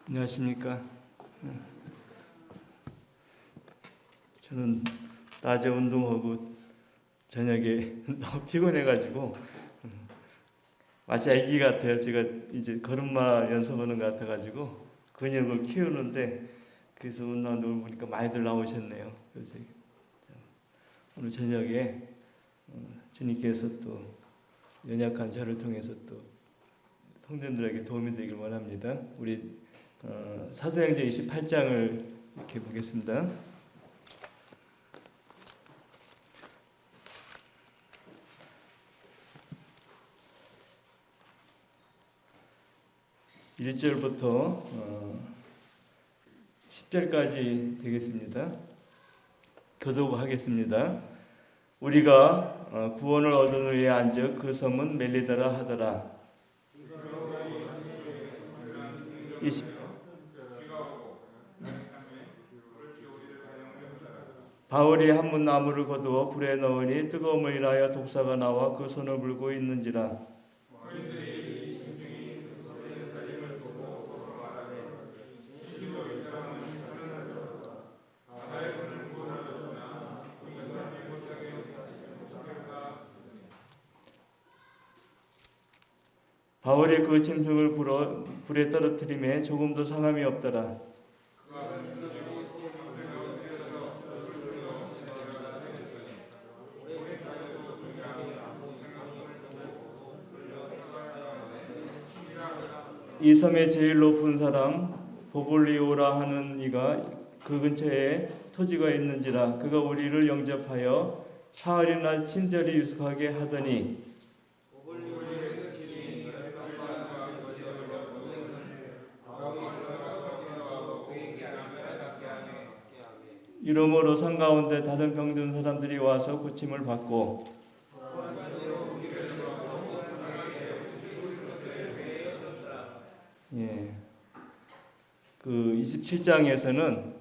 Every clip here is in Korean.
안녕하십니까. 저는 낮에 운동하고 저녁에 너무 피곤해가지고 마치 아기 같아요. 제가 이제 걸음마 연습하는 것 같아가지고 근육을 키우는데, 그래서 운동을 보니까 많이들 나오셨네요. 그래서 오늘 저녁에 주님께서 또 연약한 저를 통해서 또 성도님들에게 도움이 되길 원합니다. 우리 사도행전 28장을 이렇게 보겠습니다. (1절부터) 10절까지 되겠습니다. 교독하겠습니다. 우리가 구원을 얻은 후에 안즉 그 섬은 멜리다라 하더라. 20 바울이 한문 나무를 거두어 불에 넣으니 뜨거움을 인하여 독사가 나와 그 손을 물고 있는지라. 바울이 그 짐승을 불에 떨어뜨림에 조금도 상함이 없더라. 이 섬의 제일 높은 사람 보볼리오라 하는 이가 그 근처에 토지가 있는지라. 그가 우리를 영접하여 사흘이나 친절히 유숙하게 하더니 이러므로 성 가운데 다른 병든 사람들이 와서 고침을 받고, 그 27장에서는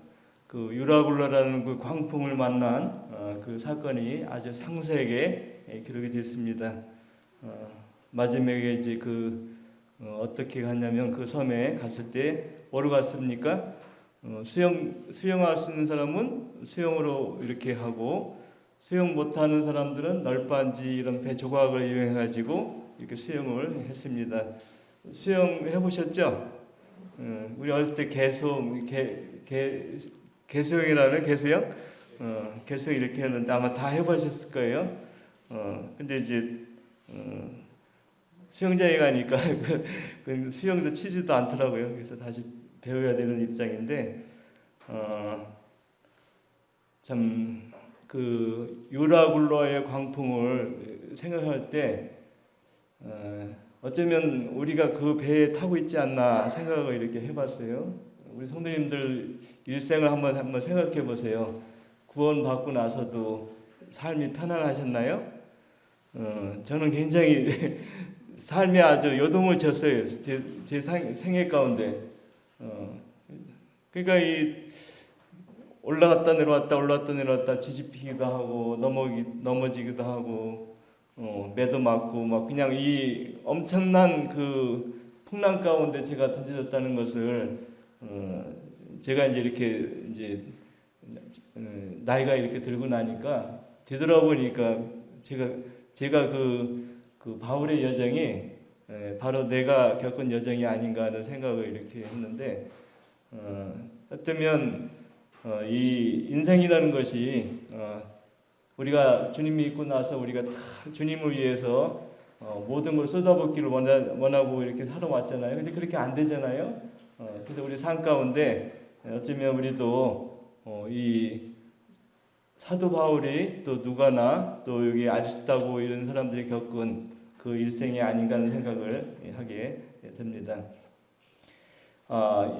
그 유라굴라라는 그 광풍을 만난 그 사건이 아주 상세하게 기록이 됐습니다. 마지막에 이제 어떻게 갔냐면 그 섬에 갔을 때 뭐로 갔습니까? 수영할 수 있는 사람은 수영으로 이렇게 하고, 수영 못하는 사람들은 널빤지 이런 배 조각을 이용해 가지고 이렇게 수영을 했습니다. 수영 해보셨죠? 우리 어렸을 때 개수영이라는 개수영, 개수영 이렇게 했는데 아마 다 해보셨을 거예요. 근데 이제 수영장에 가니까 그 수영도 치지도 않더라고요. 그래서 다시 배워야 되는 입장인데, 참 그 유라굴라의 광풍을 생각할 때 어쩌면 우리가 그 배에 타고 있지 않나 생각을 이렇게 해봤어요. 우리 성도님들 일생을 한번 생각해 보세요. 구원 받고 나서도 삶이 편안하셨나요? 저는 굉장히 삶이 아주 요동을 쳤어요. 제 생애 가운데. 그러니까 올라갔다 내려왔다 뒤집히기도 하고 넘어지기도 하고 매도 맞고 막 그냥 이 엄청난 그 풍랑 가운데 제가 던져졌다는 것을 제가 이제 이렇게 나이가 이렇게 들고 나니까 되돌아보니까 제가 그 바울의 여정이 바로 내가 겪은 여정이 아닌가 하는 생각을 이렇게 했는데, 어쩌면 이 인생이라는 것이 우리가 주님 믿고 나서 우리가 다 주님을 위해서 모든 걸 쏟아붓기를 원하고 이렇게 살아왔잖아요. 근데 그렇게 안 되잖아요. 그래서 우리 삶 가운데 어쩌면 우리도 이 사도 바울이 또 누가나 또 여기 아리스타고 이런 사람들이 겪은 그 일생이 아닌가 하는 생각을 하게 됩니다.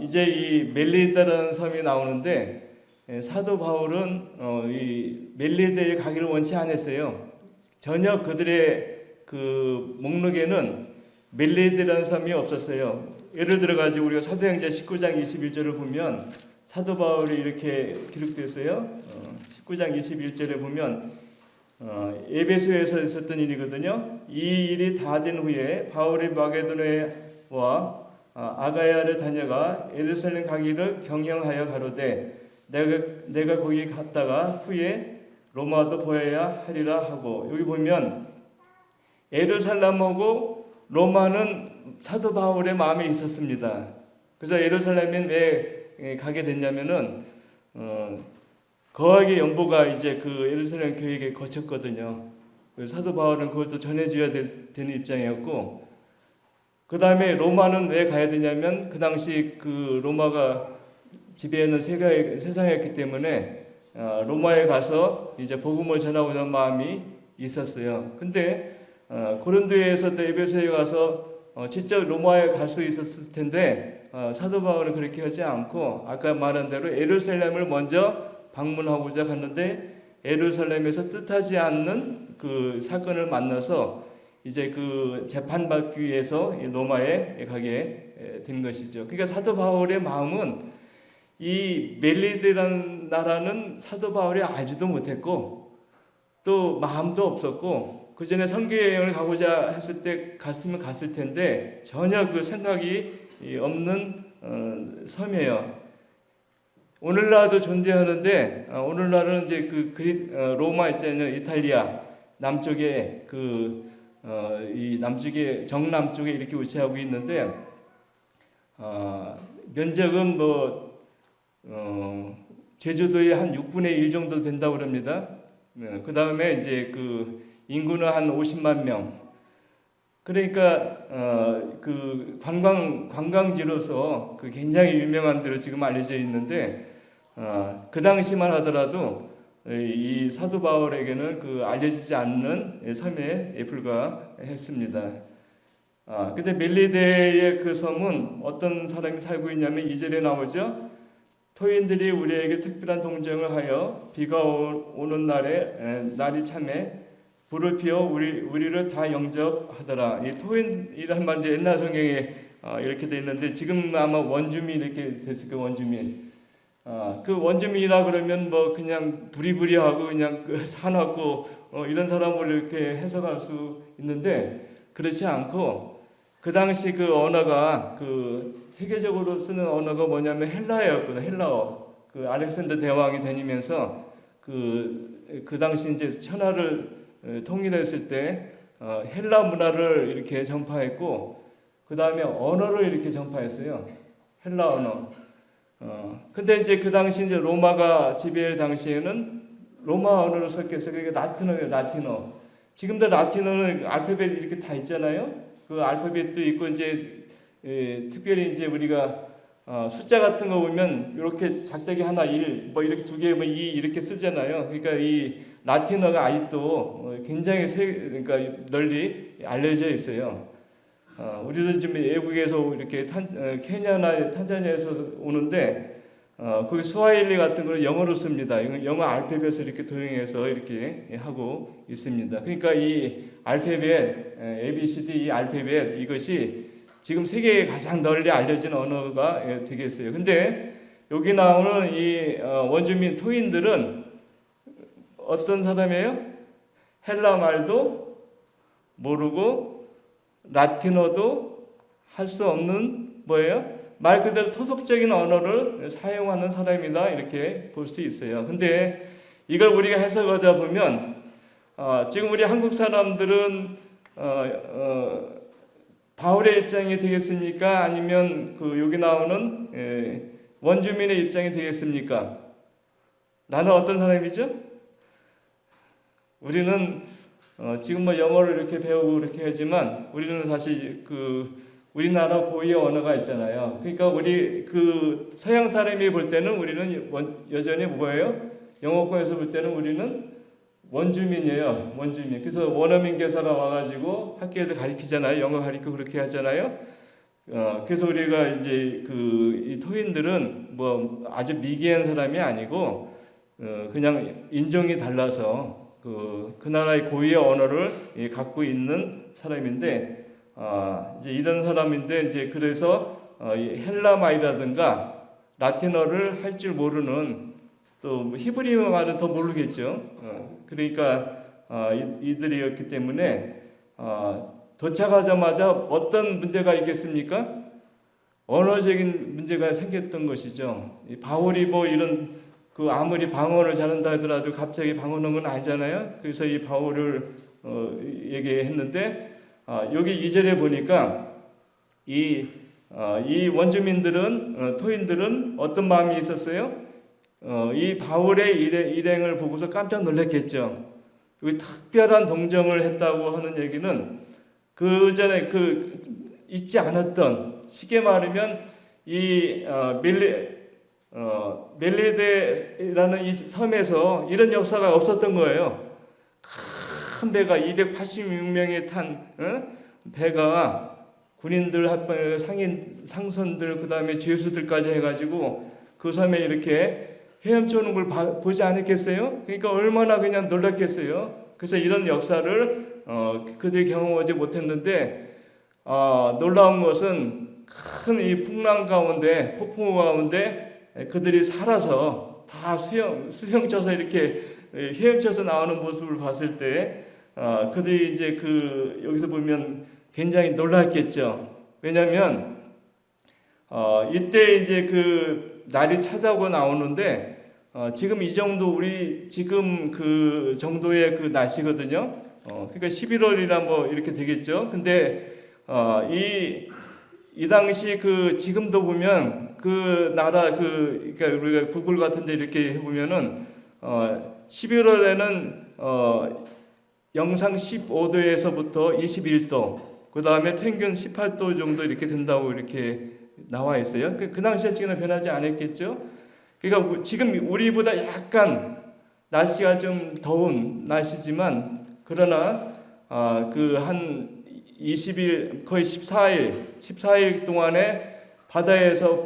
이제 이 멜리다라는 섬이 나오는데, 사도 바울은 이 멜리다에 가기를 원치 않았어요. 전혀 그들의 그 목록에는 멜리다라는 섬이 없었어요. 예를 들어 가지고 우리가 사도행전 19장 21절을 보면 사도 바울이 이렇게 기록됐어요. 19장 21절에 보면 에베소에서 있었던 일이거든요. 이 일이 다 된 후에 바울이 마게도냐와 아가야를 다녀가 예루살렘 가기를 경영하여 가로되 내가 거기 갔다가 후에 로마도 보아야 하리라 하고, 여기 보면 예루살렘하고 로마는 사도 바울의 마음에 있었습니다. 그래서 예루살렘에 왜 가게 됐냐면은 거하게 연보가 이제 그 예루살렘 교회에 거쳤거든요. 그래서 사도 바울은 그걸 또 전해줘야 되는 입장이었고, 그 다음에 로마는 왜 가야 되냐면 그 당시 그 로마가 지배하는 세상이었기 때문에 로마에 가서 이제 복음을 전하고자 마음이 있었어요. 근데 고린도에서도 에베소에 가서 직접 로마에 갈 수 있었을 텐데 사도 바울은 그렇게 하지 않고 아까 말한 대로 예루살렘을 먼저 방문하고자 갔는데 예루살렘에서 뜻하지 않는 그 사건을 만나서 이제 그 재판받기 위해서 로마에 가게 된 것이죠. 그러니까 사도 바울의 마음은 이 멜리드라는 나라는 사도 바울이 알지도 못했고 또 마음도 없었고, 그 전에 선교 여행을 가고자 했을 때 갔으면 갔을 텐데 전혀 그 생각이 없는 섬이에요. 오늘날도 존재하는데 오늘날은 이제 로마 있잖아요. 이탈리아 남쪽에 이 남쪽에 정남쪽에 이렇게 위치하고 있는데 면적은 제주도의 한 6분의 1 정도 된다고 그럽니다. 그 다음에 이제 그 인구는 한 50만 명. 그러니까 그 관광지로서 그 굉장히 유명한 데로 지금 알려져 있는데 그 당시만 하더라도 이 사도 바울에게는 그 알려지지 않는 섬에 불과했습니다. 근데 멜리데의 그 섬은 어떤 사람이 살고 있냐면 2절에 나오죠. 토인들이 우리에게 특별한 동정을 하여 비가 오는 날이 참에 불을 피워 우리를 다 영접하더라. 이 토인이라는 말 이제 옛날 성경에 이렇게 돼 있는데 지금 아마 원주민 이렇게 됐을 거예요. 원주민. 그 원주민이라 그러면 뭐 그냥 부리부리하고 그냥 사납고 이런 사람을 이렇게 해석할 수 있는데 그렇지 않고 그 당시 그 언어가 그 세계적으로 쓰는 언어가 뭐냐면 헬라어였거든요. 헬라어. 그 알렉산더 대왕이 다니면서 그 당시 이제 천하를 통일했을 때 헬라 문화를 이렇게 전파했고 그 다음에 언어를 이렇게 전파했어요. 헬라 언어. 근데 이제 그 당시 이제 로마가 지배할 당시에는 로마 언어로 썼겠어요. 그게 라틴어예요. 라틴어. 지금도 라틴어는 알파벳 이렇게 다 있잖아요. 그 알파벳도 있고 이제 특별히 이제 우리가 숫자 같은 거 보면 이렇게 작작이 하나 1, 뭐 이렇게 2개, 뭐 2 이렇게 쓰잖아요. 그러니까 이 라틴어가 아직도 굉장히 그러니까 널리 알려져 있어요. 우리도 지금 외국에서 이렇게 케냐나 탄자니아에서 오는데 거기 스와힐리 같은 걸 영어로 씁니다. 영어 알파벳을 이렇게 도용해서 이렇게 하고 있습니다. 그러니까 이 알파벳 ABCD 이 알파벳 이것이 지금 세계에 가장 널리 알려진 언어가 되겠어요. 근데 여기 나오는 이 원주민 토인들은 어떤 사람이에요? 헬라 말도 모르고 라틴어도 할 수 없는 뭐예요? 말 그대로 토속적인 언어를 사용하는 사람이다 이렇게 볼 수 있어요. 근데 이걸 우리가 해석하다 보면 지금 우리 한국 사람들은 바울의 입장이 되겠습니까? 아니면 그 여기 나오는 원주민의 입장이 되겠습니까? 나는 어떤 사람이죠? 우리는 지금 뭐 영어를 이렇게 배우고 이렇게 하지만 우리는 사실 우리나라 고유의 언어가 있잖아요. 그러니까 우리 그 서양 사람이 볼 때는 우리는 여전히 뭐예요? 영어권에서 볼 때는 우리는 원주민이에요. 원주민. 그래서 원어민 교사가 와가지고 학교에서 가르치잖아요. 영어 가르치고 그렇게 하잖아요. 그래서 우리가 이제 이 토인들은 뭐 아주 미개한 사람이 아니고 그냥 인종이 달라서 그 나라의 고유의 언어를 갖고 있는 사람인데 이제 이런 사람인데 이제 그래서 헬라말이라든가 라틴어를 할 줄 모르는 또 히브리어 말은 더 모르겠죠. 그러니까 이들이었기 때문에 도착하자마자 어떤 문제가 있겠습니까? 언어적인 문제가 생겼던 것이죠. 이 바울이 뭐 이런 그 아무리 방언을 잘한다 하더라도 갑자기 방언한 건 아니잖아요. 그래서 이 바울을 얘기했는데 여기 2절에 보니까 이 원주민들은 토인들은 어떤 마음이 있었어요? 이 바울의 일행을 보고서 깜짝 놀랐겠죠. 여기 특별한 동정을 했다고 하는 얘기는 그 전에 잊지 않았던, 쉽게 말하면 이 멜리데라는 이 섬에서 이런 역사가 없었던 거예요. 큰 배가 286명이 탄 배가 군인들 합병 상선들 그다음에 죄수들까지 해가지고 그 섬에 이렇게 헤엄쳐 오는 걸 보지 않았겠어요? 그러니까 얼마나 그냥 놀랐겠어요. 그래서 이런 역사를 그들이 경험하지 못했는데 놀라운 것은 큰 이 풍랑 가운데 폭풍우 가운데 그들이 살아서 다 수영쳐서 이렇게 헤엄쳐서 나오는 모습을 봤을 때 그들이 이제 여기서 보면 굉장히 놀랐겠죠. 왜냐하면 이때 이제 날이 차다고 나오는데 지금 이 정도 우리 지금 그 정도의 그 날씨거든요. 그러니까 11월이라 뭐 이렇게 되겠죠. 근데 이 당시 지금도 보면 그 나라 그러니까 우리가 구글 같은데 이렇게 해보면은 11월에는 영상 15도에서부터 21도, 그 다음에 평균 18도 정도 이렇게 된다고 이렇게 나와 있어요. 그 당시에 지금은 변하지 않았겠죠. 그러니까 지금 우리보다 약간 날씨가 좀 더운 날씨지만 그러나 한 20일 거의 14일 동안에 바다에서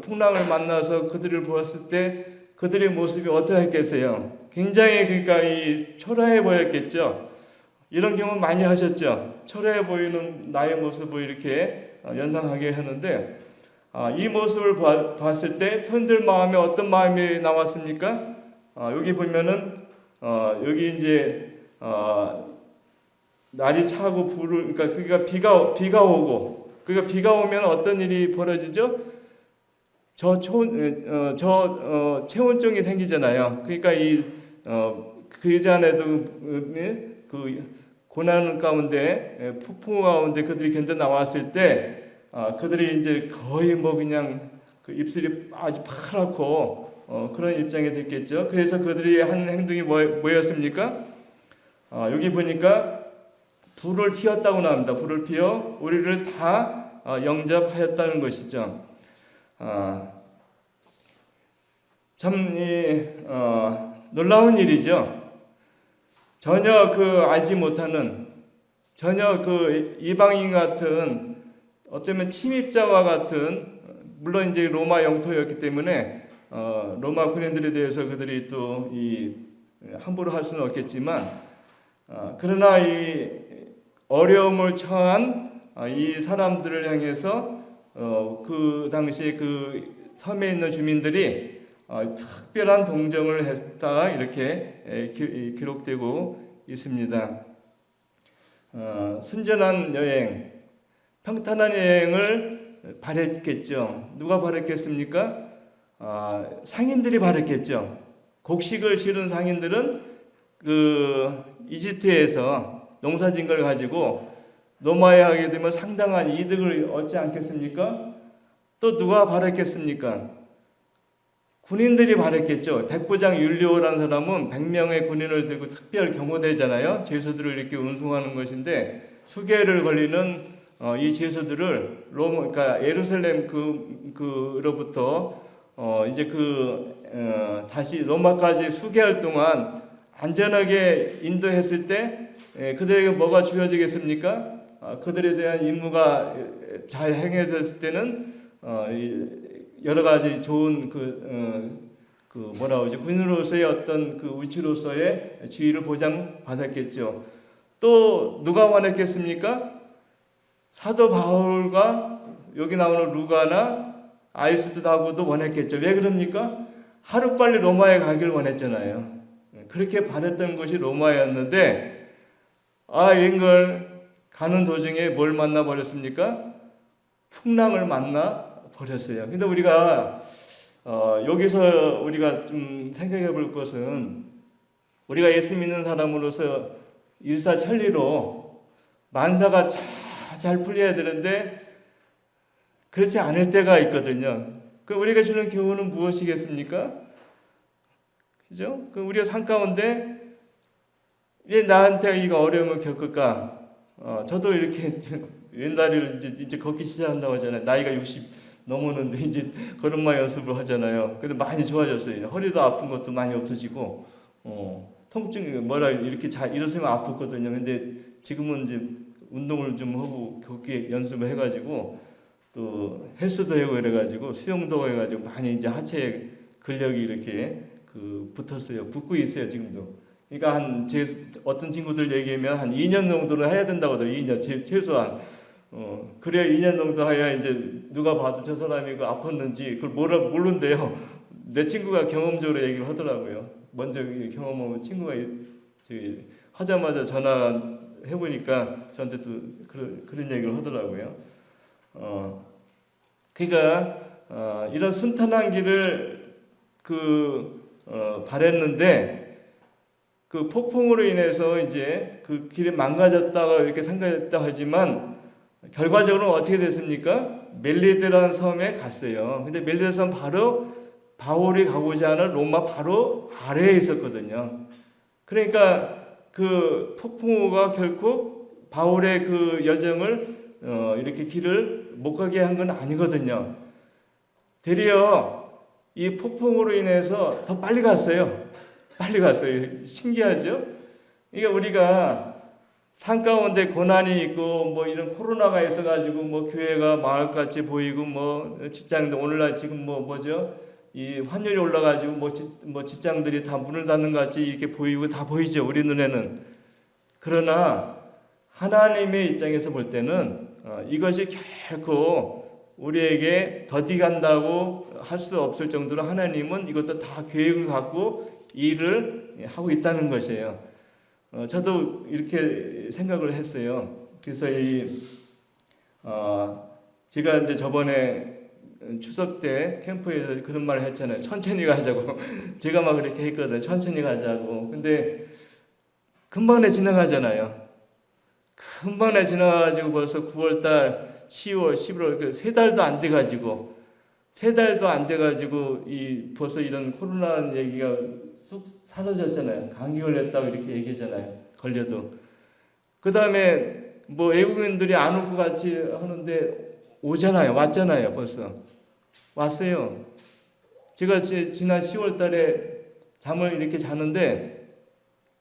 풍랑을 만나서 그들을 보았을 때 그들의 모습이 어떠했겠어요? 굉장히 그러니까 초라해 보였겠죠. 이런 경험 많이 하셨죠. 초라해 보이는 나의 모습을 이렇게 연상하게 하는데 이 모습을 봤을 때 토인들 마음에 어떤 마음이 나왔습니까? 여기 보면은 여기 이제 날이 차고 그러니까 비가 오고 비가 오면 어떤 일이 벌어지죠? 체온증이 생기잖아요. 그러니까 그 전에도 그 고난 가운데 폭풍 가운데 그들이 견뎌 나왔을 때 그들이 이제 거의 뭐 그냥 입술이 아주 파랗고 그런 입장이 됐겠죠. 그래서 그들이 한 행동이 뭐였습니까? 여기 보니까 불을 피웠다고 나옵니다. 불을 피워 우리를 다 영접하였다는 것이죠. 참 놀라운 일이죠. 전혀 알지 못하는, 전혀 이방인 같은, 어쩌면 침입자와 같은, 물론 이제 로마 영토였기 때문에 로마 군인들에 대해서 그들이 또 함부로 할 수는 없겠지만 그러나 이 어려움을 처한 이 사람들을 향해서 그 당시에 그 섬에 있는 주민들이 특별한 동정을 했다 이렇게 기록되고 있습니다. 순전한 여행, 평탄한 여행을 바랬겠죠. 누가 바랬겠습니까? 상인들이 바랬겠죠. 곡식을 실은 상인들은 이집트에서 농사진 걸 가지고 노마에 하게 되면 상당한 이득을 얻지 않겠습니까? 또 누가 바랬겠습니까? 군인들이 바랬겠죠. 백부장 율리오라는 사람은 100명의 군인을 들고 특별 경호대잖아요. 죄수들을 이렇게 운송하는 것인데 수개를 걸리는 이 죄수들을 그러니까 예루살렘 그로부터 이제 다시 로마까지 수개월 동안 안전하게 인도했을 때 그들에게 뭐가 주어지겠습니까? 그들에 대한 임무가 잘 행해졌을 때는 여러 가지 좋은 군인으로서의 어떤 위치로서의 지위를 보장받았겠죠. 또 누가 원했겠습니까? 사도 바울과 여기 나오는 루가나 아리스도하고도 원했겠죠. 왜 그럽니까? 하루빨리 로마에 가길 원했잖아요. 그렇게 바랬던 것이 로마였는데 이걸 가는 도중에 뭘 만나 버렸습니까? 풍랑을 만나 버렸어요. 근데 우리가 여기서 우리가 좀 생각해 볼 것은 우리가 예수 믿는 사람으로서 일사천리로 만사가 잘 풀려야 되는데 그렇지 않을 때가 있거든요. 그 우리가 주는 교훈은 무엇이겠습니까? 그죠? 그 우리가 삶 가운데 왜 나한테 이거 어려움을 겪을까? 저도 이렇게 왼다리를 이제 걷기 시작한다고 하잖아요. 나이가 60 넘었는데 이제 걸음마 연습을 하잖아요. 근데 많이 좋아졌어요. 허리도 아픈 것도 많이 없어지고, 통증이 뭐라 이렇게 잘 일어서면 아팠거든요. 근데 지금은 이제 운동을 좀 하고 걷기 연습을 해가지고 또 헬스도 하고 이래가지고 수영도 해가지고 많이 이제 하체 근력이 이렇게 붙었어요. 붙고 있어요 지금도. 그러니까 어떤 친구들 얘기하면 한 2년 정도는 해야 된다고 하더라고요. 2년 최소한. 그래야 2년 정도 해야 이제 누가 봐도 저 사람이 그 아팠는지 그걸 모른대요. 내 친구가 경험적으로 얘기를 하더라고요. 먼저 경험하고 친구가 하자마자 전화 해보니까 저한테 또 그런 얘기를 하더라고요. 그러니까 이런 순탄한 길을 바랬는데 그 폭풍으로 인해서 이제 그 길이 망가졌다가 이렇게 생각했다 하지만 결과적으로 어떻게 됐습니까? 멜리데라는 섬에 갔어요. 근데 멜리데 섬 바로 바울이 가고자 하는 로마 바로 아래에 있었거든요. 그러니까 그 폭풍우가 결코 바울의 그 여정을 이렇게 길을 못 가게 한 건 아니거든요. 되려 이 폭풍으로 인해서 더 빨리 갔어요. 빨리 갔어요. 신기하죠? 그러니까 우리가 산 가운데 고난이 있고 뭐 이런 코로나가 있어가지고 뭐 교회가 망할 것 같이 보이고 뭐 직장도 오늘날 지금 뭐죠? 이 환율이 올라가지고 뭐 직장들이 다 문을 닫는 것 같이 이렇게 보이고 다 보이죠 우리 눈에는. 그러나 하나님의 입장에서 볼 때는 이것이 결코 우리에게 더디간다고 할 수 없을 정도로 하나님은 이것도 다 계획을 갖고 일을 하고 있다는 것이에요. 저도 이렇게 생각을 했어요. 그래서 제가 이제 저번에 추석 때 캠프에서 그런 말을 했잖아요. 천천히 가자고. 제가 막 그렇게 했거든. 천천히 가자고. 근데 금방에 지나가잖아요. 금방에 지나가지고 벌써 9월달, 10월, 11월 그 3달도 안 돼가지고 3달도 안 돼가지고 벌써 이런 코로나라는 얘기가 쑥 사라졌잖아요. 감기 걸렸다고 이렇게 얘기하잖아요. 걸려도. 그 다음에 뭐 외국인들이 안 올 것 같이 하는데 오잖아요. 왔잖아요. 벌써. 왔어요. 제가 지난 10월 달에 잠을 이렇게 자는데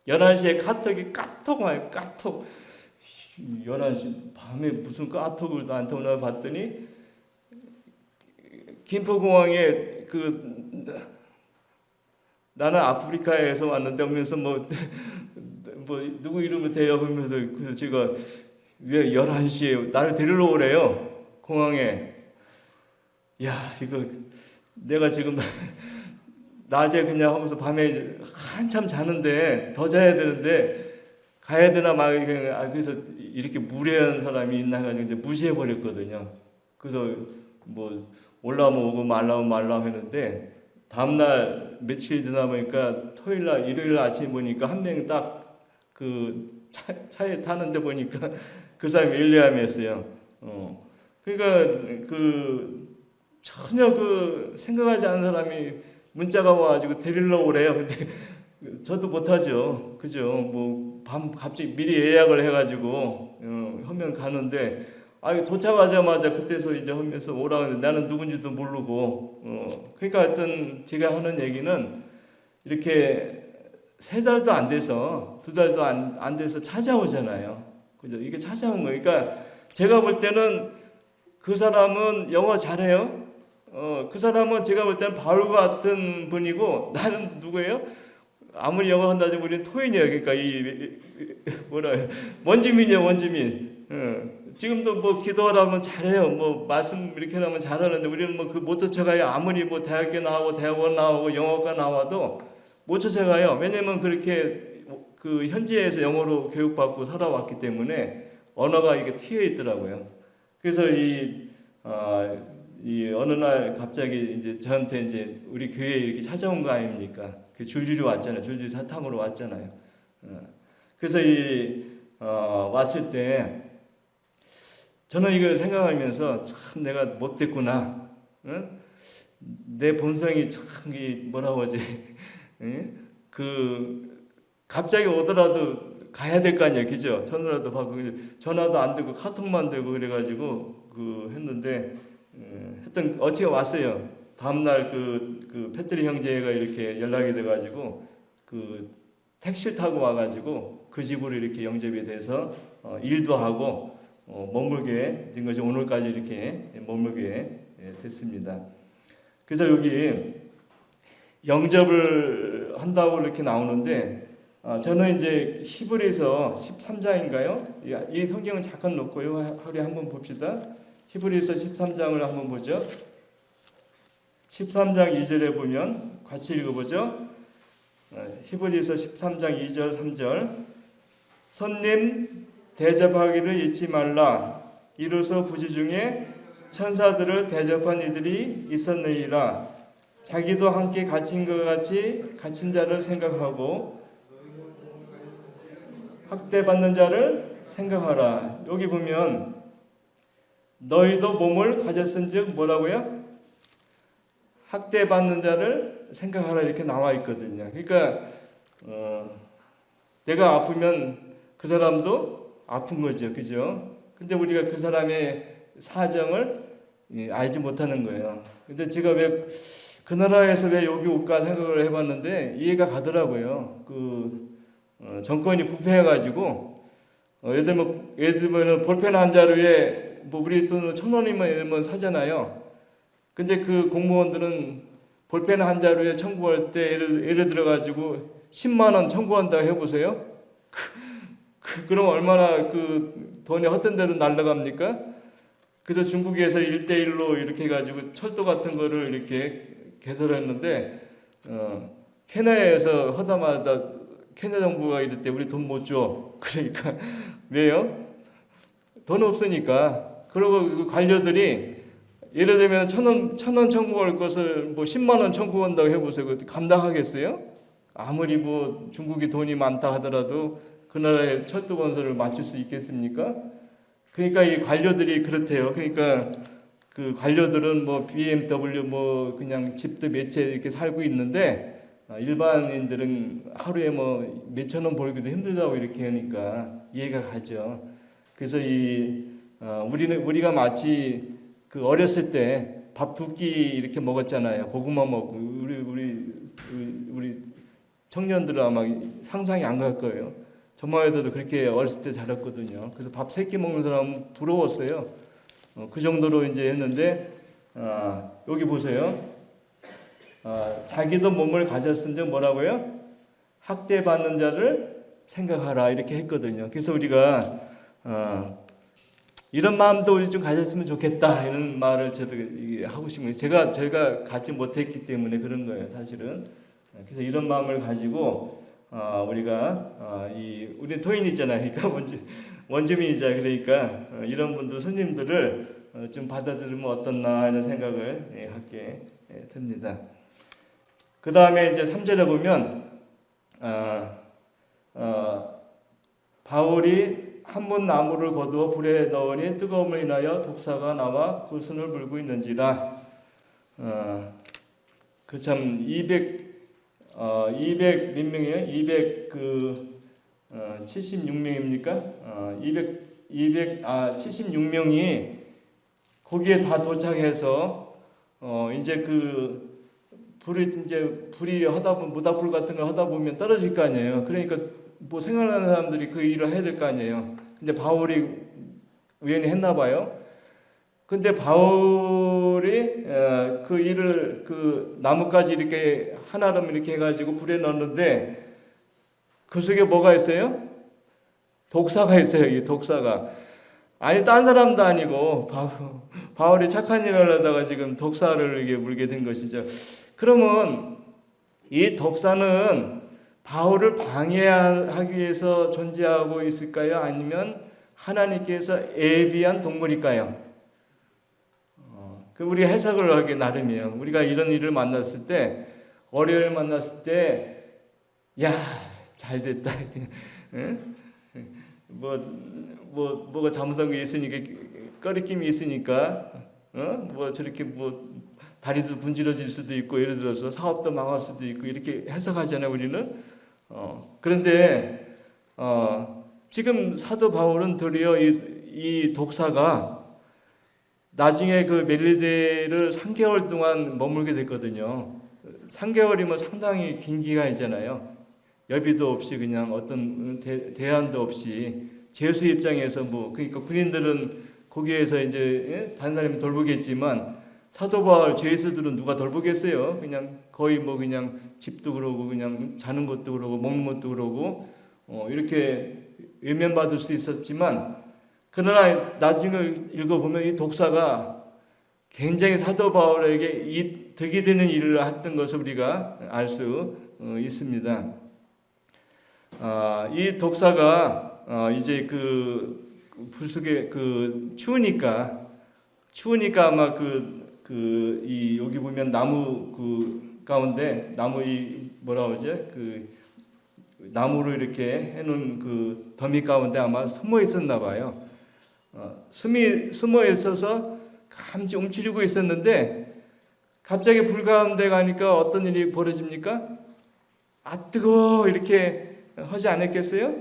11시에 카톡 와요. 카톡. 11시 밤에 무슨 카톡을 나한테 오나 봤더니 김포공항에 나는 아프리카에서 왔는데 하면서 뭐 누구 이름을 대요 하면서 그래서 제가 왜 11시에 나를 데리러 오래요 공항에. 야 이거 내가 지금 낮에 그냥 하면서 밤에 한참 자는데 더 자야 되는데 가야 되나 막 그래서 이렇게 무례한 사람이 있나 해가지고 무시해 버렸거든요. 그래서 뭐 올라오면 오고 말라오면 말라 했는데 다음날 며칠 지나 보니까 토요일날 일요일 아침에 보니까 한 명이 딱 그 차에 타는데 보니까 그 사람이 윌리엄이었어요. 그러니까 전혀 생각하지 않은 사람이 문자가 와가지고 데리러 오래요. 근데 저도 못하죠. 그죠? 뭐 밤 갑자기 미리 예약을 해가지고 하면 가는데 도착하자마자 그때서 이제 하면서 오라고 하는데 나는 누군지도 모르고 그러니까 하여튼 제가 하는 얘기는 이렇게 3달도 안 돼서 2달도 안 돼서 찾아오잖아요. 그죠? 이게 찾아온 거예요. 그러니까 제가 볼 때는 그 사람은 영어 잘해요. 그 사람은 제가 볼 때는 바울 같은 분이고 나는 누구예요? 아무리 영어 한다지 우리는 토인이에요. 그러니까 원주민이에요. 원주민. 지금도 뭐 기도하라면 잘해요. 뭐 말씀 이렇게 하면 잘하는데 우리는 뭐 못 쫓아가요. 아무리 뭐 대학교 나오고 대학원 나오고 영어과 나와도 못 쫓아가요. 왜냐면 그렇게 현지에서 영어로 교육받고 살아왔기 때문에 언어가 이게 튀어 있더라고요. 그래서 이 어느 날 갑자기 이제 저한테 이제 우리 교회에 이렇게 찾아온 거 아닙니까? 그 줄줄이 왔잖아요. 줄줄이 사탕으로 왔잖아요. 그래서 왔을 때 저는 이걸 생각하면서 참 내가 못됐구나. 내 본성이 참 뭐라고 하지? 그 갑자기 오더라도 가야 될 거 아니에요, 그죠? 전화라도 받고 전화도 안 되고 카톡만 되고 그래가지고 했는데 하여튼 어찌가 왔어요. 다음날 그 패트리 형제가 이렇게 연락이 돼가지고 그 택시를 타고 와가지고 그 집으로 이렇게 영접이 돼서 일도 하고 머물게 된 것이 오늘까지 이렇게 머물게 됐습니다. 그래서 여기 영접을 한다고 이렇게 나오는데 저는 이제 히브리서 13장인가요? 이 성경을 잠깐 놓고요. 하루에 한번 봅시다. 히브리서 13장을 한번 보죠. 13장 2절에 보면 같이 읽어보죠. 히브리서 13장 2절 3절 선님 대접하기를 잊지 말라. 이로써 부지 중에 천사들을 대접한 이들이 있었느니라. 자기도 함께 갇힌 것 같이 갇힌 자를 생각하고 학대받는 자를 생각하라. 여기 보면 너희도 몸을 가졌은즉 뭐라고요? 학대받는 자를 생각하라 이렇게 나와 있거든요. 그러니까 내가 아프면 그 사람도 아픈 거죠, 그죠? 근데 우리가 그 사람의 사정을 알지 못하는 거예요. 근데 제가 왜 그 나라에서 왜 여기 올까 생각을 해봤는데 이해가 가더라고요. 정권이 부패해가지고 예를 들면 볼펜 한 자루에 뭐 우리 돈 1,000원이면 사잖아요. 근데 그 공무원들은 볼펜 한 자루에 청구할 때 예를 들어가지고 10만 원 청구한다고 해보세요. 그럼 얼마나 그 돈이 헛된 대로 날라갑니까? 그래서 중국에서 1대1로 이렇게 해가지고 철도 같은 거를 이렇게 개설했는데 케냐에서 하다마다 케냐 정부가 이럴 때 우리 돈 못 줘. 그러니까 왜요? 돈 없으니까. 그리고 그 관료들이 예를 들면 1,000원 청구할 것을 뭐 10만 원 청구한다고 해보세요. 감당하겠어요? 아무리 뭐 중국이 돈이 많다 하더라도 그 나라의 철도 건설을 맞출 수 있겠습니까? 그러니까 이 관료들이 그렇대요. 그러니까 그 관료들은 뭐 BMW 뭐 그냥 집도 몇 채 이렇게 살고 있는데 일반인들은 하루에 뭐 몇천 원 벌기도 힘들다고 이렇게 하니까 이해가 가죠. 그래서 우리가 마치 그 어렸을 때 밥 두 끼 이렇게 먹었잖아요. 고구마 먹고 우리 청년들은 아마 상상이 안 갈 거예요. 저만 해도 그렇게 어렸을 때 자랐거든요. 그래서 밥 3끼 먹는 사람은 부러웠어요. 그 정도로 이제 했는데 여기 보세요. 자기도 몸을 가졌은즉 뭐라고요? 학대받는 자를 생각하라 이렇게 했거든요. 그래서 우리가 이런 마음도 우리 좀 가졌으면 좋겠다 이런 말을 저도 하고 싶은 거예요. 제가 갖지 못했기 때문에 그런 거예요, 사실은. 그래서 이런 마음을 가지고 우리가 우리 토인이잖아요. 그러니까 원주민이자 그러니까 이런 분들 손님들을 좀 받아들이면 어떻나 이런 생각을 하게 됩니다. 그 다음에 이제 3절에 보면 바울이 한 문 나무를 거두어 불에 넣으니 뜨거움을 인하여 독사가 나와 골선을 물고 있는지라. 그 참 200 몇 명이에요? 76명입니까? 76명이 거기에 다 도착해서 이제 불이 하다 보면 모닥불 같은 걸 하다 보면 떨어질 거 아니에요. 그러니까 뭐 생활하는 사람들이 그 일을 해야 될 거 아니에요. 근데 바울이 우연히 했나 봐요. 근데 바울이 그 일을 그 나뭇가지 이렇게 하나름 이렇게 해가지고 불에 넣었는데 그 속에 뭐가 있어요? 독사가 있어요. 이 독사가. 아니 딴 사람도 아니고 바울이 착한 일을 하다가 지금 독사를 이게 물게 된 것이죠. 그러면 이 독사는 바울을 방해하기 위해서 존재하고 있을까요? 아니면 하나님께서 예비한 동물일까요? 우리가 해석을 하기 나름이에요. 우리가 이런 일을 만났을 때, 어려움을 만났을 때, 야, 잘 됐다. 뭐가 잘못한 게 있으니까, 꺼리낌이 있으니까, 저렇게 다리도 분질러질 수도 있고, 예를 들어서 사업도 망할 수도 있고, 이렇게 해석하잖아요, 우리는. 그런데, 지금 사도 바울은 도리어 이 독사가 나중에 그 멜리데를 3개월 동안 머물게 됐거든요. 3개월이면 상당히 긴 기간이잖아요. 여비도 없이 그냥 어떤 대안도 없이 제수 입장에서 그러니까 군인들은 거기에서 이제 다른 사람이 돌보겠지만 사도 바울 제수들은 누가 돌보겠어요? 그냥 거의 그냥 집도 그러고 그냥 자는 것도 그러고 먹는 것도 그러고 이렇게 외면받을 수 있었지만 그러나 나중에 읽어보면 이 독사가 굉장히 사도 바울에게 득이 되는 일을 했던 것을 우리가 알 수 있습니다. 이 독사가 이제 그 불속에 추우니까 아마 여기 보면 나무 가운데 나무 뭐라 그러지? 나무로 이렇게 해놓은 더미 가운데 아마 숨어 있었나 봐요. 숨어 있어서 감지 움츠리고 있었는데 갑자기 불 가운데 가니까 어떤 일이 벌어집니까? 아 뜨거워 이렇게 하지 않았겠어요?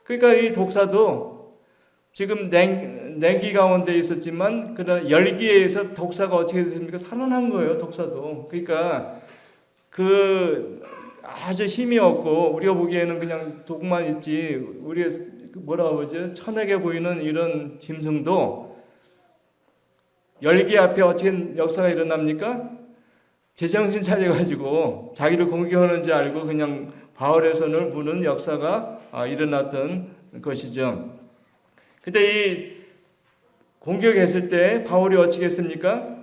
그러니까 이 독사도 지금 냉기 가운데 있었지만 그러나 열기에 의해서 독사가 어떻게 됐습니까? 살아난 거예요. 독사도. 그러니까 아주 힘이 없고 우리가 보기에는 그냥 독만 있지 우리가 뭐라고 하죠? 천하게 보이는 이런 짐승도 열기 앞에 어떻게 역사가 일어납니까? 제정신 차려가지고 자기를 공격하는 줄 알고 그냥 바울의 손을 부는 역사가 일어났던 것이죠. 근데 이 공격했을 때 바울이 어떻게 했습니까?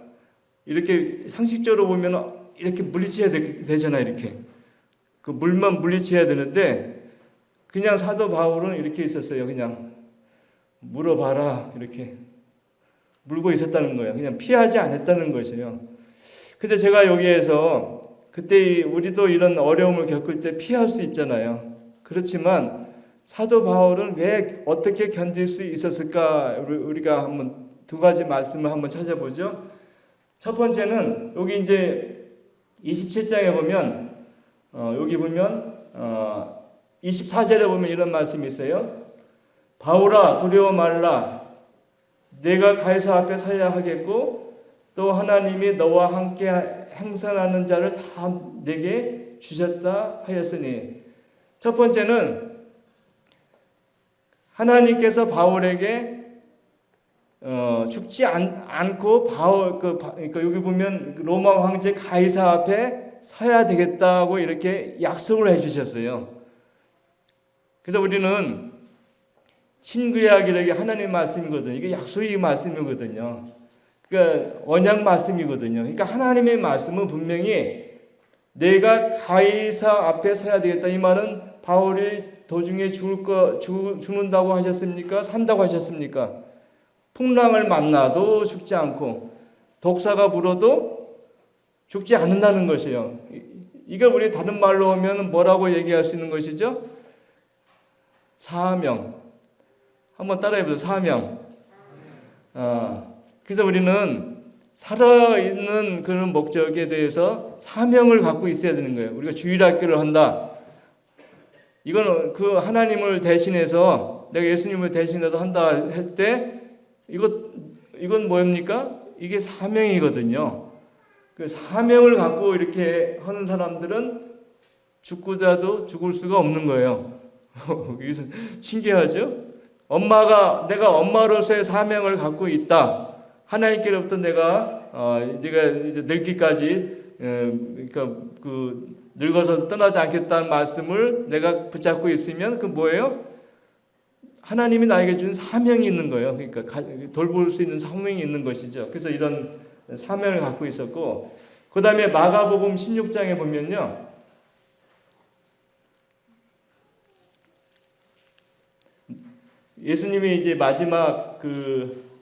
이렇게 상식적으로 보면 이렇게 물리쳐야 되잖아요. 이렇게 그 물만 물리쳐야 되는데 그냥 사도 바울은 이렇게 있었어요. 그냥 물어봐라 이렇게 물고 있었다는 거예요. 그냥 피하지 않았다는 것이에요. 근데 제가 여기에서 그때 우리도 이런 어려움을 겪을 때 피할 수 있잖아요. 그렇지만 사도 바울은 왜 어떻게 견딜 수 있었을까? 우리가 한번 두 가지 말씀을 한번 찾아보죠. 첫 번째는 여기 이제 27장에 보면 여기 보면 24절에 보면 이런 말씀이 있어요. 바울아 두려워 말라. 내가 가이사 앞에 서야 하겠고 또 하나님이 너와 함께 행선하는 자를 다 내게 주셨다 하였으니 첫 번째는 하나님께서 바울에게 죽지 않고 그러니까 여기 보면 로마 황제 가이사 앞에 서야 되겠다고 이렇게 약속을 해주셨어요. 그래서 우리는 신구약이라는 게 하나님 말씀이거든요. 이게 약속의 말씀이거든요. 그러니까 언약 말씀이거든요. 그러니까 하나님의 말씀은 분명히 내가 가이사 앞에 서야 되겠다. 이 말은 바울이 도중에 죽는다고 하셨습니까? 산다고 하셨습니까? 풍랑을 만나도 죽지 않고 독사가 불어도 죽지 않는다는 것이에요. 이걸 우리 다른 말로 하면 뭐라고 얘기할 수 있는 것이죠? 사명. 한번 따라해보세요. 사명. 그래서 우리는 살아있는 그런 목적에 대해서 사명을 갖고 있어야 되는 거예요. 우리가 주일학교를 한다. 이건 그 하나님을 대신해서 내가 예수님을 대신해서 한다 할 때 이건 뭡니까? 이게 사명이거든요. 그 사명을 갖고 이렇게 하는 사람들은 죽고자도 죽을 수가 없는 거예요. 신기하죠? 내가 엄마로서의 사명을 갖고 있다. 하나님께로부터 내가 이제 늙기까지 그러니까 늙어서 떠나지 않겠다는 말씀을 내가 붙잡고 있으면 그 뭐예요? 하나님이 나에게 준 사명이 있는 거예요. 그러니까 돌볼 수 있는 사명이 있는 것이죠. 그래서 이런 사명을 갖고 있었고, 그 다음에 마가복음 16장에 보면요, 예수님이 이제 마지막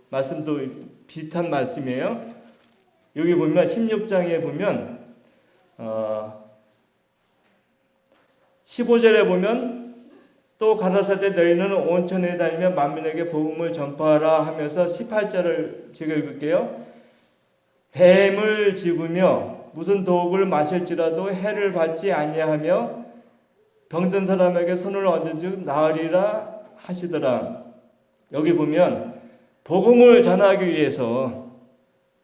말씀도 비슷한 말씀이에요. 여기 보면 16장에 보면 15절에 보면 또 가라사대 너희는 온 천에 다니며 만민에게 복음을 전파하라 하면서 18절을 제가 읽을게요. 뱀을 집으며 무슨 독을 마실지라도 해를 받지 아니하며 병든 사람에게 손을 얹은즉 나으리라 하시더라. 여기 보면 복음을 전하기 위해서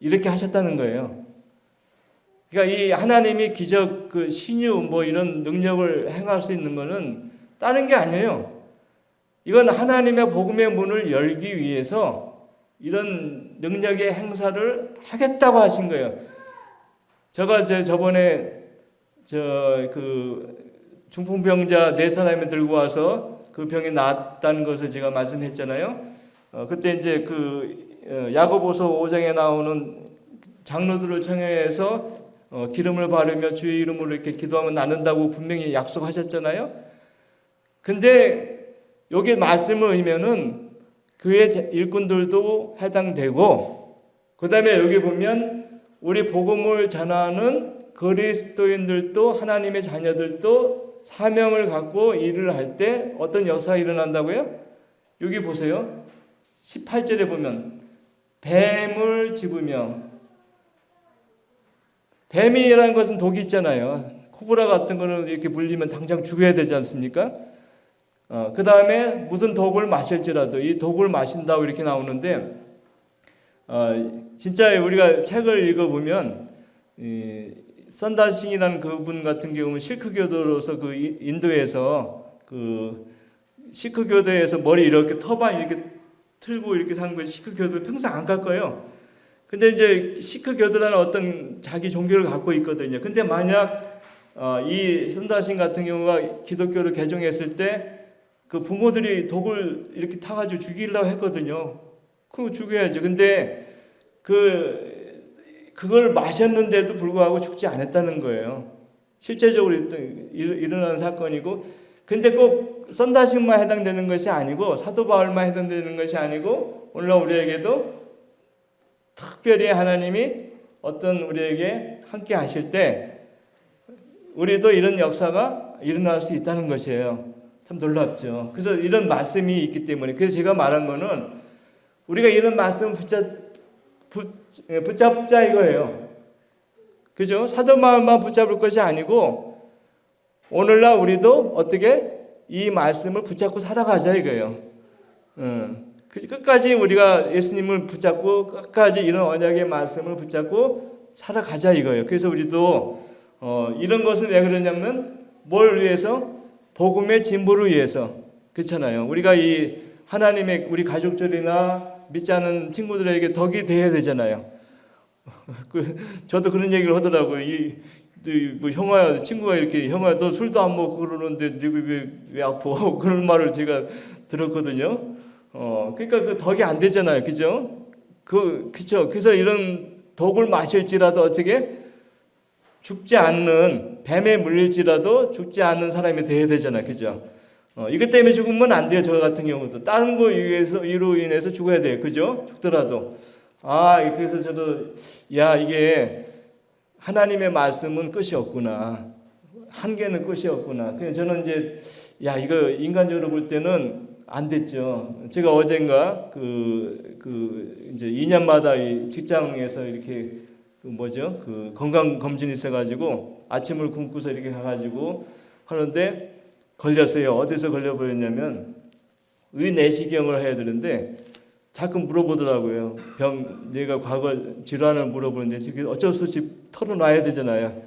이렇게 하셨다는 거예요. 그러니까 이 하나님이 기적, 그 신유 뭐 이런 능력을 행할 수 있는 것은 다른 게 아니에요. 이건 하나님의 복음의 문을 열기 위해서 이런 능력의 행사를 하겠다고 하신 거예요. 제가 저번에 중풍병자 4사람이 들고 와서 그 병이 나았다는 것을 제가 말씀했잖아요. 그때 이제 야고보서 5장에 나오는 장로들을 청해서 기름을 바르며 주의 이름으로 이렇게 기도하면 낫는다고 분명히 약속하셨잖아요. 근데 여기 말씀을 의미는 교회 일꾼들도 해당되고, 그 다음에 여기 보면 우리 복음을 전하는 그리스도인들도, 하나님의 자녀들도 사명을 갖고 일을 할 때 어떤 역사가 일어난다고요? 여기 보세요. 18절에 보면 뱀을 집으며, 뱀이라는 것은 독이 있잖아요. 코브라 같은 거는 이렇게 물리면 당장 죽여야 되지 않습니까? 그 다음에 무슨 독을 마실지라도, 이 독을 마신다고 이렇게 나오는데, 진짜 우리가 책을 읽어보면 선달싱이라는 그분 같은 경우는 시크교도로서 그 인도에서 그 시크교도에서 머리 이렇게 터반 이렇게 틀고 이렇게 사는 거 시크교도 평생 안 깎아요. 근데 이제 시크교도라는 어떤 자기 종교를 갖고 있거든요. 근데 만약 이 선달싱 같은 경우가 기독교를 개종했을 때 그 부모들이 독을 이렇게 타가지고 죽이려고 했거든요. 그거 죽여야죠. 근데 그걸 마셨는데도 불구하고 죽지 않았다는 거예요. 실제적으로 일어난 사건이고, 근데 꼭 선다식만 해당되는 것이 아니고 사도 바울만 해당되는 것이 아니고 오늘날 우리에게도 특별히 하나님이 어떤 우리에게 함께 하실 때 우리도 이런 역사가 일어날 수 있다는 것이에요. 참 놀랍죠. 그래서 이런 말씀이 있기 때문에, 그래서 제가 말한 거는 우리가 이런 말씀을 붙잡자 이거예요. 그죠? 사도 마음만 붙잡을 것이 아니고 오늘날 우리도 어떻게 이 말씀을 붙잡고 살아가자 이거예요. 끝까지 우리가 예수님을 붙잡고 끝까지 이런 언약의 말씀을 붙잡고 살아가자 이거예요. 그래서 우리도 이런 것은 왜 그러냐면 뭘 위해서? 복음의 진보를 위해서. 그렇잖아요. 우리가 이 하나님의 우리 가족들이나 믿지 않는 친구들에게 덕이 돼야 되잖아요. 저도 그런 얘기를 하더라고요. 뭐 형아야, 친구가 이렇게 형아야 너 술도 안 먹고 그러는데 네가 왜 아파? 그런 말을 제가 들었거든요. 그러니까 그 덕이 안 되잖아요. 그죠? 그쵸. 그래서 이런 독을 마실지라도 어떻게 죽지 않는, 뱀에 물릴지라도 죽지 않는 사람이 돼야 되잖아요. 그죠? 이것 때문에 죽으면 안 돼요. 저 같은 경우도 다른 거 이로 인해서 죽어야 돼요. 그죠? 죽더라도. 그래서 저도 이게 하나님의 말씀은 끝이 없구나. 한계는 끝이 없구나. 그래서 저는 이제 이거 인간적으로 볼 때는 안 됐죠. 제가 어젠가 이제 2년마다 이 직장에서 이렇게 건강 검진이 있어가지고 아침을 굶고서 이렇게 가가지고 하는데 걸렸어요. 어디서 걸려버렸냐면 의내시경을 해야 되는데 자꾸 물어보더라고요. 내가 과거 질환을 물어보는데 어쩔 수 없이 털어놔야 되잖아요.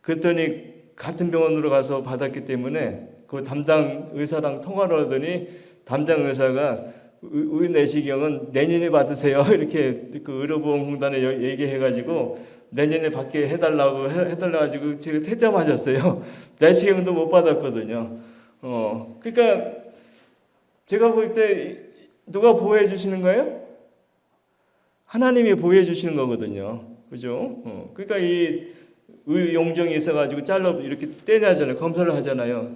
그랬더니 같은 병원으로 가서 받았기 때문에 그 담당 의사랑 통화를 하더니 담당 의사가 의내시경은 내년에 받으세요. 이렇게 그 의료보험공단에 얘기해가지고 내년에 받게 해달라가지고 제가 퇴짜 맞았어요. 내시경도 못 받았거든요. 그러니까 제가 볼 때 누가 보호해 주시는 거예요? 하나님이 보호해 주시는 거거든요. 그죠? 그러니까 이 의용정이 있어가지고 잘라 이렇게 떼냐잖아요. 검사를 하잖아요.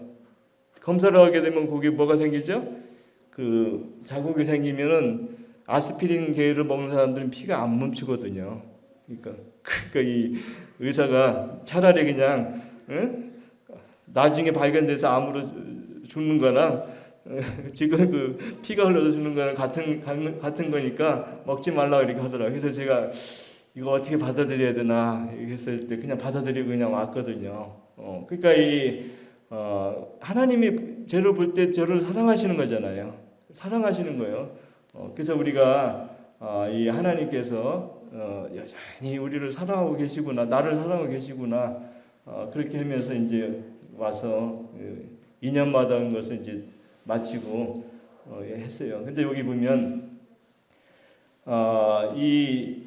검사를 하게 되면 거기 뭐가 생기죠? 그 자국이 생기면은 아스피린 계를 먹는 사람들은 피가 안 멈추거든요. 그러니까 이 의사가 차라리 그냥 나중에 발견돼서 암으로 죽는 거랑 지금 그 피가 흘러서 죽는 거랑 같은 거니까 먹지 말라 이렇게 하더라고요. 그래서 제가 이거 어떻게 받아들여야 되나 했을 때 그냥 받아들이고 그냥 왔거든요. 그러니까 하나님이 저를 볼 때 저를 사랑하시는 거잖아요. 사랑하시는 거예요. 그래서 우리가 이 하나님께서 여전히 우리를 사랑하고 계시구나, 나를 사랑하고 계시구나, 그렇게 하면서 이제 와서 2년마다 한 것을 이제 마치고 했어요. 근데 여기 보면 이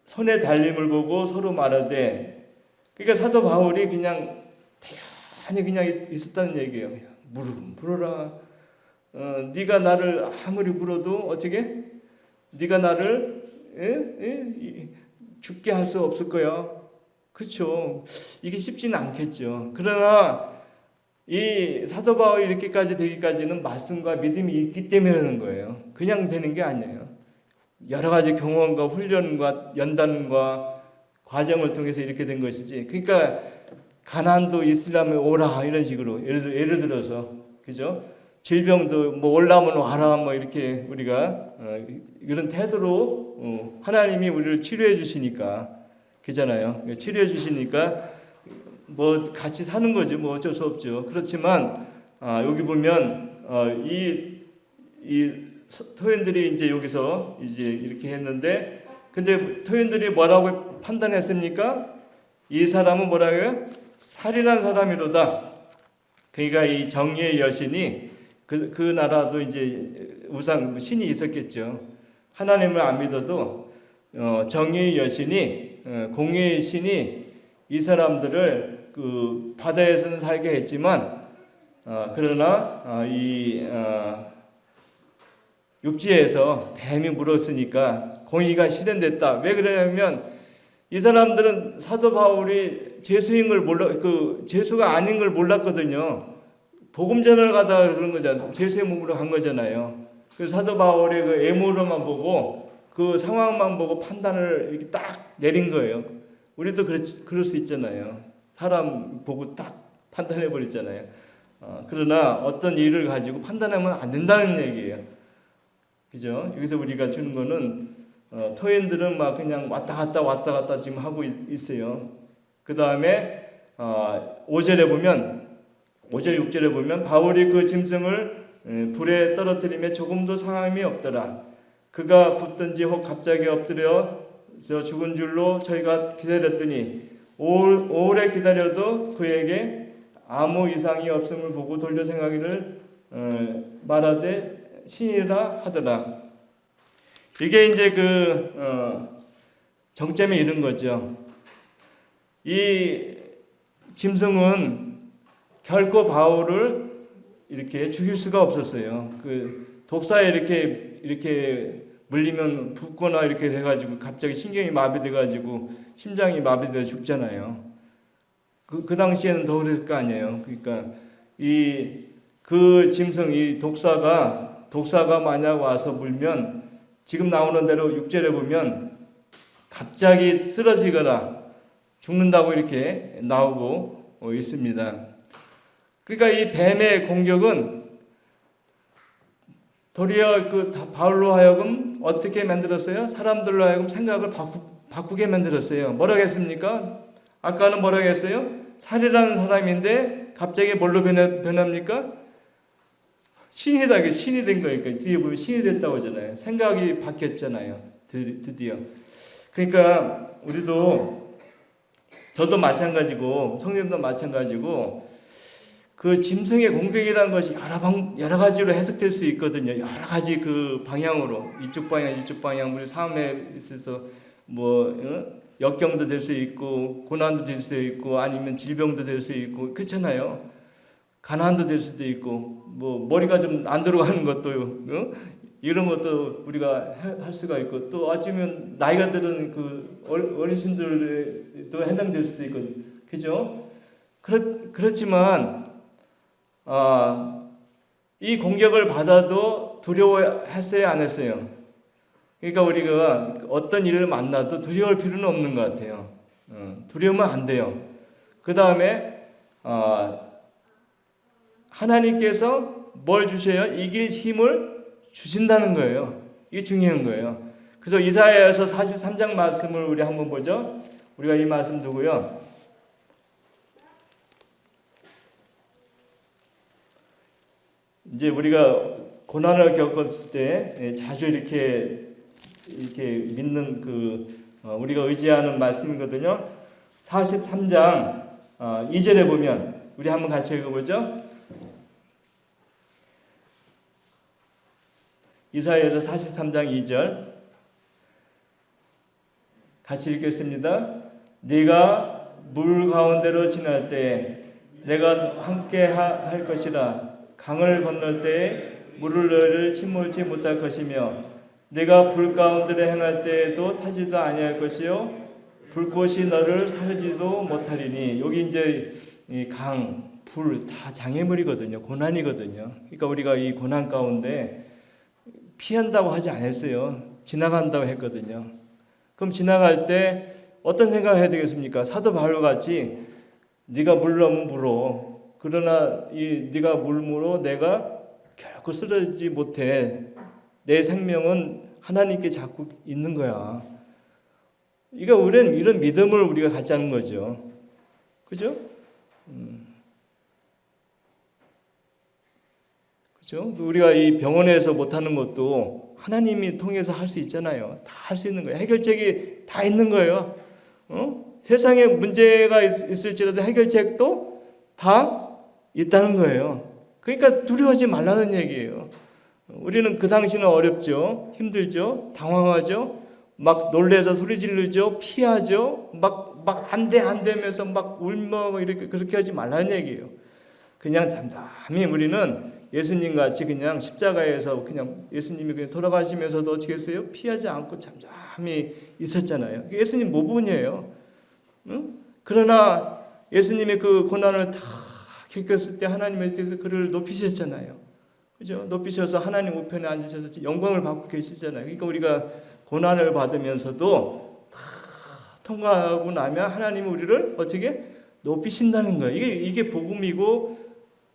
손의 달림을 보고 서로 말하되, 그러니까 사도 바울이 그냥 태연히 그냥 있었다는 얘기예요. 물어라. 네가 나를 아무리 물어도 어떻게? 네가 나를 죽게 할 수 없을 거야. 그렇죠. 이게 쉽지는 않겠죠. 그러나 이 사도 바울이 이렇게까지 되기까지는 말씀과 믿음이 있기 때문에 하는 거예요. 그냥 되는 게 아니에요. 여러 가지 경험과 훈련과 연단과 과정을 통해서 이렇게 된 것이지. 그러니까 가난도 있으려면 오라 이런 식으로 예를 들어서 그죠? 질병도 뭐 올라면 와라 뭐 이렇게 우리가 이런 태도로 하나님이 우리를 치료해 주시니까 그잖아요. 치료해 주시니까 뭐 같이 사는 거죠. 뭐 어쩔 수 없죠. 그렇지만 여기 보면 이 토인들이 이제 여기서 이제 이렇게 했는데, 근데 토인들이 뭐라고 판단했습니까? 이 사람은 뭐라고요? 살인한 사람이로다. 그러니까 이 정의의 여신이 그 나라도 이제 우상 신이 있었겠죠. 하나님을 안 믿어도 정의의 여신이 공의의 신이 이 사람들을 그 바다에서는 살게 했지만 그러나 이 육지에서 뱀이 물었으니까 공의가 실현됐다. 왜 그러냐면 이 사람들은 사도 바울이 죄수인 걸 죄수가 아닌 걸 몰랐거든요. 복음 전을 가다 그런 거잖아요. 죄수의 몸으로 간 거잖아요. 그래서 사도 바울의 그 애모로만 보고 그 상황만 보고 판단을 이렇게 딱 내린 거예요. 우리도 그럴 수 있잖아요. 사람 보고 딱 판단해 버리잖아요. 그러나 어떤 일을 가지고 판단하면 안 된다는 얘기예요. 그죠? 여기서 우리가 주는 거는 토인들은 막 그냥 왔다 갔다 지금 하고 있어요. 그 다음에 5절에 보면 5절 6절에 보면 바울이 그 짐승을 불에 떨어뜨리며 조금도 상함이 없더라. 그가 붙든지 혹 갑자기 엎드려 죽은 줄로 저희가 기다렸더니 오래 기다려도 그에게 아무 이상이 없음을 보고 돌려 생각이를 말하되 신이라 하더라. 이게 이제 정점에 이른 거죠. 이 짐승은 결코 바울을 이렇게 죽일 수가 없었어요. 그 독사에 이렇게 물리면 붓거나 이렇게 돼가지고 갑자기 신경이 마비돼가지고 심장이 마비돼 죽잖아요. 그 당시에는 더 그럴 거 아니에요. 그러니까 그 짐승 이 독사가 만약 와서 물면 지금 나오는 대로 6절에 보면 갑자기 쓰러지거나 죽는다고 이렇게 나오고 있습니다. 그러니까 이 뱀의 공격은 도리어 바울로 하여금 어떻게 만들었어요? 사람들로 하여금 생각을 바꾸게 만들었어요. 뭐라고 했습니까? 아까는 뭐라고 했어요? 살이라는 사람인데 갑자기 뭘로 변합니까? 신이다. 신이 된 거니까 뒤에 보면 신이 됐다고 하잖아요. 생각이 바뀌었잖아요. 드디어. 그러니까 저도 마찬가지고 성령도 마찬가지고 그 짐승의 공격이라는 것이 여러 가지로 해석될 수 있거든요. 여러 가지 그 방향으로 이쪽 방향 우리 삶에 있어서 역경도 될 수 있고 고난도 될 수 있고 아니면 질병도 될 수 있고 그렇잖아요. 가난도 될 수도 있고 머리가 좀 안 들어가는 것도 이런 것도 우리가 할 수가 있고 또 어쩌면 나이가 들은 그 어르신들도 해당될 수도 있고 그죠? 그렇지만 이 공격을 받아도 두려워했어요, 안 했어요? 그러니까 우리가 어떤 일을 만나도 두려울 필요는 없는 것 같아요. 두려우면 안 돼요. 그 다음에 하나님께서 뭘 주셔요? 이길 힘을 주신다는 거예요. 이게 중요한 거예요. 그래서 이사야서 43장 말씀을 우리 한번 보죠. 우리가 이 말씀 두고요. 이제 우리가 고난을 겪었을 때 자주 이렇게 믿는 우리가 의지하는 말씀이거든요. 43장 2절에 보면 우리 한번 같이 읽어보죠. 이사야서 43장 2절 같이 읽겠습니다. 네가 물 가운데로 지날 때에 내가 함께 할 것이라. 강을 건널 때에 물을 너희를 침몰치 못할 것이며 네가 불 가운데로 행할 때에도 타지도 아니할 것이요 불꽃이 너를 살지도 못하리니. 여기 이제 이 강, 불 다 장애물이거든요. 고난이거든요. 그러니까 우리가 이 고난 가운데 피한다고 하지 않았어요. 지나간다고 했거든요. 그럼 지나갈 때 어떤 생각을 해야 되겠습니까? 사도 바울과 같이 네가 물 넘으면 물어. 그러나 네가 물므로 내가 결코 쓰러지지 못해. 내 생명은 하나님께 잡고 있는 거야. 이거 우리는 이런 믿음을 우리가 갖자는 거죠. 그죠? 그죠? 우리가 이 병원에서 못하는 것도 하나님이 통해서 할 수 있잖아요. 다 할 수 있는 거예요. 해결책이 다 있는 거예요. 세상에 문제가 있을지라도 해결책도 다 있다는 거예요. 그러니까 두려워하지 말라는 얘기예요. 우리는 그 당시는 어렵죠. 힘들죠. 당황하죠. 막 놀래서 소리 지르죠. 피하죠. 막 안 되면서 막 울며 이렇게 그렇게 하지 말라는 얘기예요. 그냥 담담히 우리는 예수님 같이 그냥 십자가에서 그냥 예수님이 그냥 돌아가시면서도 어떻게 했어요? 피하지 않고 잠잠히 있었잖아요. 예수님 모범이에요. 응? 그러나 예수님의 그 고난을 다 겪었을 때 하나님께서 그를 높이셨잖아요. 그죠? 높이셔서 하나님 우편에 앉으셔서 영광을 받고 계시잖아요. 그러니까 우리가 고난을 받으면서도 다 통과하고 나면 하나님이 우리를 어떻게 높이신다는 거예요. 이게 복음이고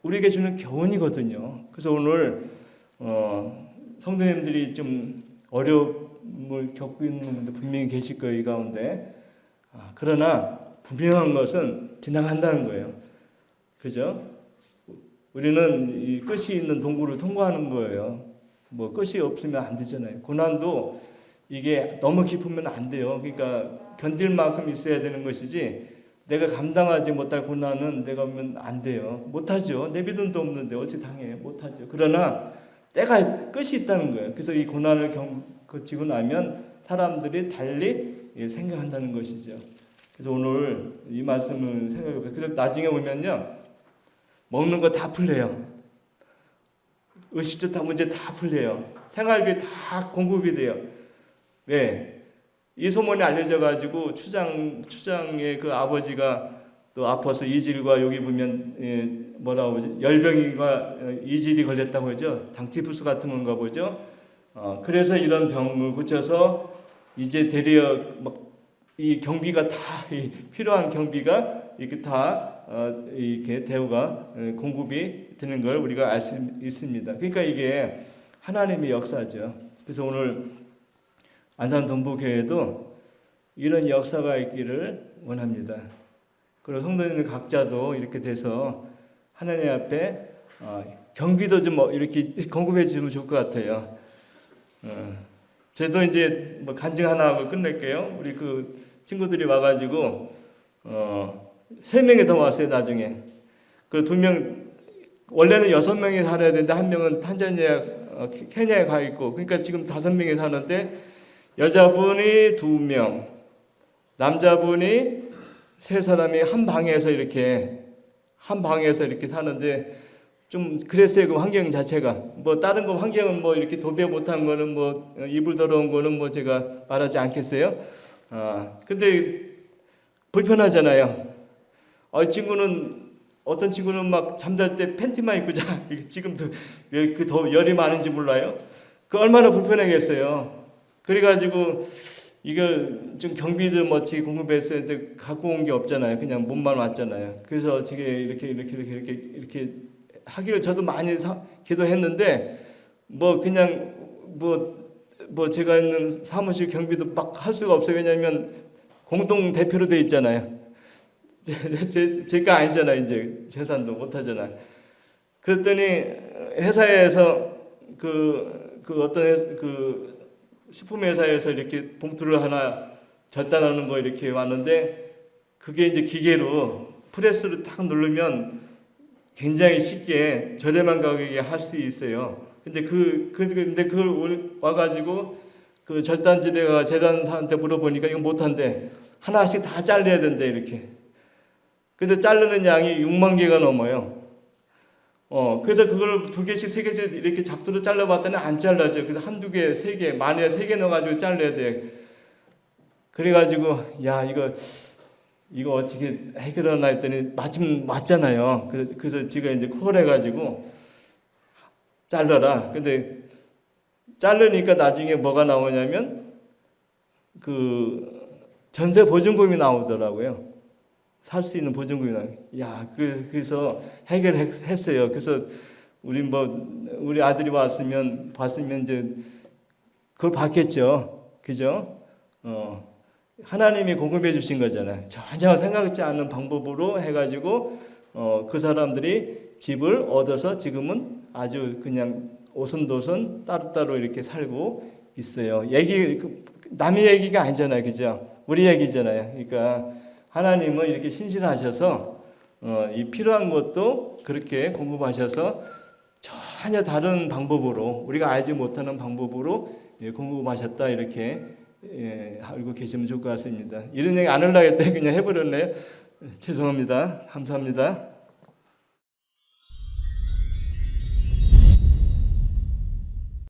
우리에게 주는 교훈이거든요. 그래서 오늘 성도님들이 좀 어려움을 겪고 있는 분들 분명히 계실 거예요. 이 가운데. 그러나 분명한 것은 지나간다는 거예요. 그죠? 우리는 이 끝이 있는 동굴을 통과하는 거예요. 뭐 끝이 없으면 안 되잖아요. 고난도 이게 너무 깊으면 안 돼요. 그러니까 견딜 만큼 있어야 되는 것이지 내가 감당하지 못할 고난은 내가 하면 안 돼요. 못하죠. 내 믿음도 없는데 어찌 당해. 못하죠. 그러나 때가 끝이 있다는 거예요. 그래서 이 고난을 거치고 나면 사람들이 달리 생각한다는 것이죠. 그래서 오늘 이 말씀을 생각해보세요. 그래서 나중에 보면요. 먹는 거 다 풀려요. 의식주 다 문제 다 풀려요. 생활비 다 공급이 돼요. 왜? 이 소문이 알려져 가지고 추장의 그 아버지가 또 아파서 이질과 여기 보면 뭐라고 하지? 열병과 이질이 걸렸다고 하죠. 장티푸스 같은 건가 보죠. 그래서 이런 병을 고쳐서 이제 대리어 이 경비가 다 필요한 경비가 이렇게 다 이렇게 대우가 공급이 되는 걸 우리가 알 수 있습니다. 그러니까 이게 하나님의 역사죠. 그래서 오늘 안산동부교회도 이런 역사가 있기를 원합니다. 그리고 성도님들 각자도 이렇게 돼서 하나님 앞에 경비도 좀 이렇게 공급해 주면 좋을 것 같아요. 저도 이제 뭐 간증 하나 하고 끝낼게요. 우리 그 친구들이 와가지고 3명이 더 왔어요. 나중에 그 2명 원래는 6명이 살아야 되는데 1명은 탄자니아 케냐에 가 있고 그러니까 지금 5명이 사는데 여자분이 2명, 남자분이 3사람이 한 방에서 이렇게 사는데 좀 그랬어요. 그 환경 자체가 뭐 다른 거 환경은 뭐 이렇게 도배 못한 거는 뭐 이불 더러운 거는 뭐 제가 말하지 않겠어요. 근데 불편하잖아요. 친구는 어떤 친구는 막 잠잘 때 팬티만 입고 자. 지금도 왜 그 더 열이 많은지 몰라요. 그 얼마나 불편하겠어요. 그래가지고 이거 좀 경비도 멋지게 공급했었는데 갖고 온 게 없잖아요. 그냥 몸만 왔잖아요. 그래서 어떻게 이렇게 하기를 저도 많이 기도했는데 뭐 그냥 뭐 제가 있는 사무실 경비도 막 할 수가 없어요. 왜냐하면 공동 대표로 돼 있잖아요. 제가 아니잖아요. 이제 재산도 못 하잖아요. 그랬더니 회사에서 그 어떤 그 식품 회사에서 이렇게 봉투를 하나 절단하는 거 이렇게 왔는데 그게 이제 기계로 프레스를 딱 누르면 굉장히 쉽게 저렴한 가격에 할 수 있어요. 근데 근데 그걸 와가지고 그 절단집에 재단사한테 물어보니까 이거 못한대. 하나씩 다 잘라야 된대 이렇게. 근데 자르는 양이 6만 개가 넘어요. 그래서 그걸 2개씩 3개씩 이렇게 작두로 잘라봤더니 안 잘라져요. 그래서 1-2개, 3개, 만에 3개 넣어가지고 잘라야 돼. 그래가지고 야 이거 어떻게 해결하나 했더니 마침 맞잖아요. 그래서 제가 이제 콜 해가지고 잘라라. 근데 자르니까 나중에 뭐가 나오냐면 그 전세 보증금이 나오더라고요. 살 수 있는 보증금이 나와요. 야, 그래서 해결했어요. 그래서 우리 아들이 봤으면 이제 그걸 받겠죠. 그죠? 하나님이 공급해 주신 거잖아요. 전혀 생각지 않는 방법으로 해가지고 그 사람들이 집을 얻어서 지금은 아주 그냥 오순도순 따로따로 이렇게 살고 있어요. 남의 얘기가 아니잖아요. 그죠? 우리 얘기잖아요. 그러니까 하나님은 이렇게 신실하셔서 이 필요한 것도 그렇게 공급하셔서 전혀 다른 방법으로 우리가 알지 못하는 방법으로 공급하셨다 이렇게 알고 계시면 좋을 것 같습니다. 이런 얘기 안 하려고 했더니 그냥 해버렸네요. 죄송합니다. 감사합니다.